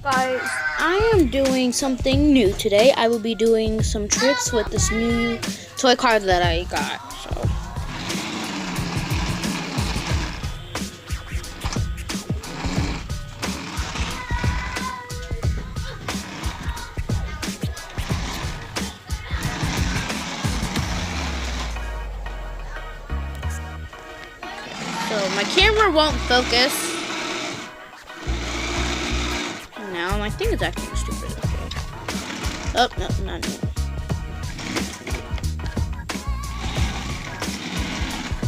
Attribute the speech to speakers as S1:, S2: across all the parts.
S1: Guys, I am doing something new today. I will be doing some tricks with this new toy car that I got. So my camera won't focus. Now my thing is acting stupid. Okay. Oh, no, not anymore.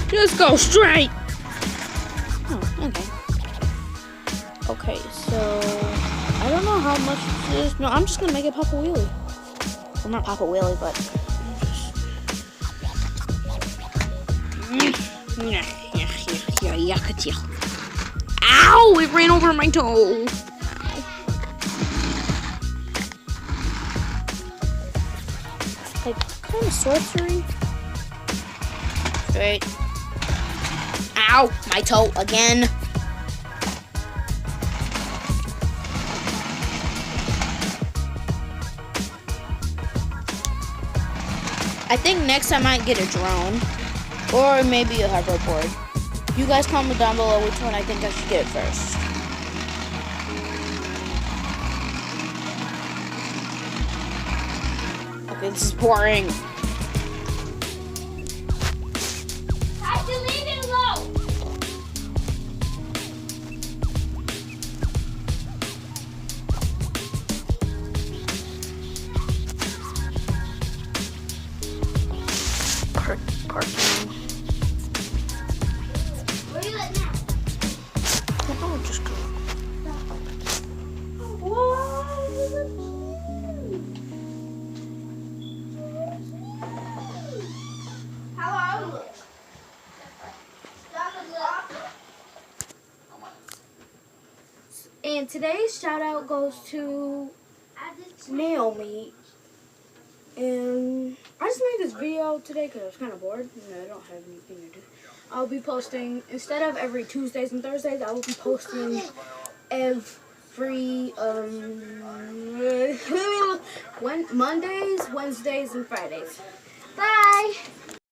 S1: Just go straight. Oh, okay. Okay, so I don't know how much this is. No, I'm just gonna make it pop a wheelie. Well, not pop a wheelie, but ow! It ran over my toe. Like kind of sorcery. Straight. Ow! My toe again. I think next I might get a drone or maybe a hoverboard. You guys comment down below which one I think I should get first. Okay, this is boring. Parking.
S2: Where are you at now?
S1: Oh, just go.
S2: How are you?
S3: And today's shout out goes to Naomi. And I just made this video today because I was kind of bored. I don't have anything to do. I'll be posting, instead of every Tuesdays and Thursdays, I will be posting every Mondays, Wednesdays, and Fridays. Bye!